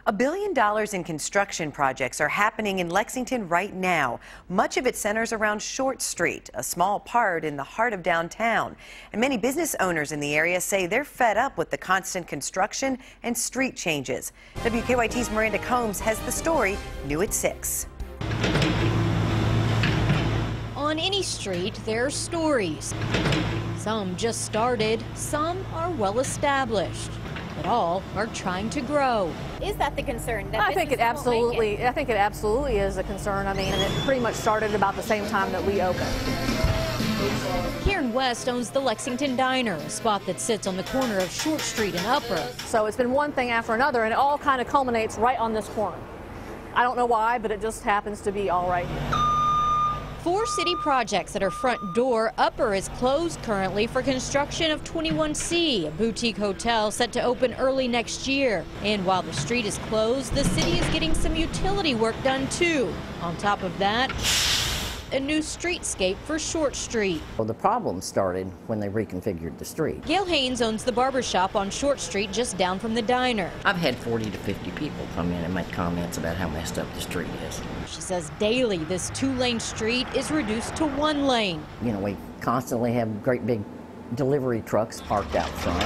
$1 billion in construction projects are happening in Lexington right now. Much of it centers around Short Street, a small part in the heart of downtown. And many business owners in the area say they're fed up with the constant construction and street changes. WKYT's Miranda Combs has the story, new at 6. On any street, there are stories. Some just started, some are well established, but all are trying to grow. Is that the concern? I think it absolutely is a concern. I mean, and it pretty much started about the same time that we opened. Karen West owns the Lexington Diner, a spot that sits on the corner of Short Street and Upper. So it's been one thing after another, and it all kind of culminates right on this corner. I don't know why, but it just happens to be all right here. 4 city projects at our front door. Upper is closed currently for construction of 21C, a boutique hotel set to open early next year. And while the street is closed, the city is getting some utility work done too. On top of that, a new streetscape for Short Street. Well, the problem started when they reconfigured the street. Gail Haynes owns the barber shop on Short Street just down from the diner. I've had 40 to 50 people come in and make comments about how messed up the street is. She says daily this 2-lane street is reduced to 1 lane. You know, we constantly have great big delivery trucks parked out front.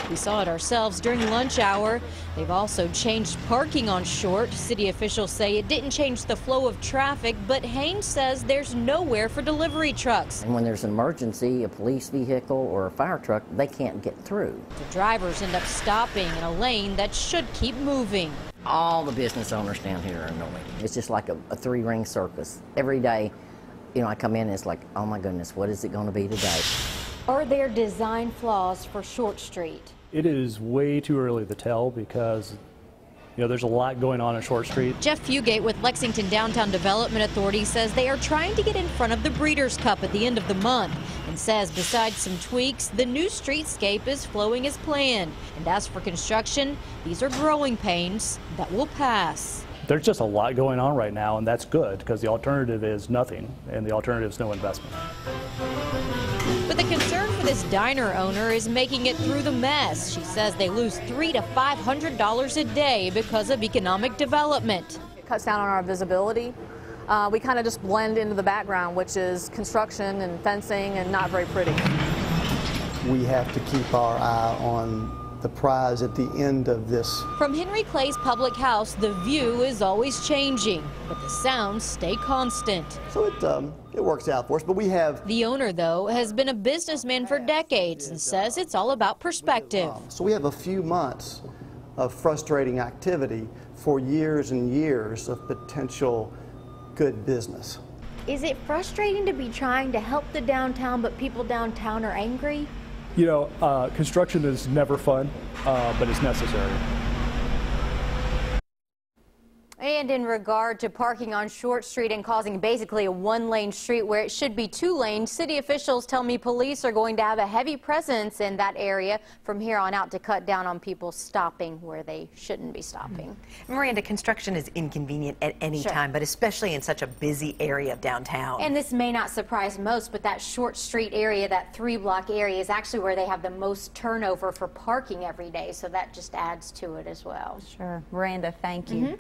We saw it ourselves during lunch hour. They've also changed parking on Short. City officials say it didn't change the flow of traffic, but Haynes says there's nowhere for delivery trucks. And when there's an emergency, a police vehicle or a fire truck, they can't get through. The drivers end up stopping in a lane that should keep moving. All the business owners down here are annoyed. It's just like a 3-ring circus. Every day, you know, I come in and it's like, oh my goodness, what is it going to be today? Are there design flaws for Short Street? It is way too early to tell because, you know, there's a lot going on Short Street. Jeff Fugate with Lexington Downtown Development Authority says they are trying to get in front of the Breeders' Cup at the end of the month and says besides some tweaks, the new streetscape is flowing as planned. And as for construction, these are growing pains that will pass. There's just a lot going on right now, and that's good because the alternative is nothing, and the alternative is no investment. But the concern for this diner owner is making it through the mess. She says they lose $300 to $500 a day because of economic development. It cuts down on our visibility. We kind of just blend into the background, which is construction and fencing and not very pretty. We have to keep our eye on the prize at the end of this. From Henry Clay's public house, the view is always changing, but the sounds stay constant. So it works out for us, but we have... The owner, though, has been a businessman for decades and says it's all about perspective. So we have a few months of frustrating activity for years and years of potential good business. Is it frustrating to be trying to help the downtown, but people downtown are angry? You know, construction is never fun, but it's necessary. And in regard to parking on Short Street and causing basically a 1-lane street where it should be 2 lanes, city officials tell me police are going to have a heavy presence in that area from here on out to cut down on people stopping where they shouldn't be stopping. Miranda, construction is inconvenient at any time, but especially in such a busy area of downtown. And this may not surprise most, but that Short Street area, that 3-block area, is actually where they have the most turnover for parking every day, so that just adds to it as well. Sure. Miranda, thank you.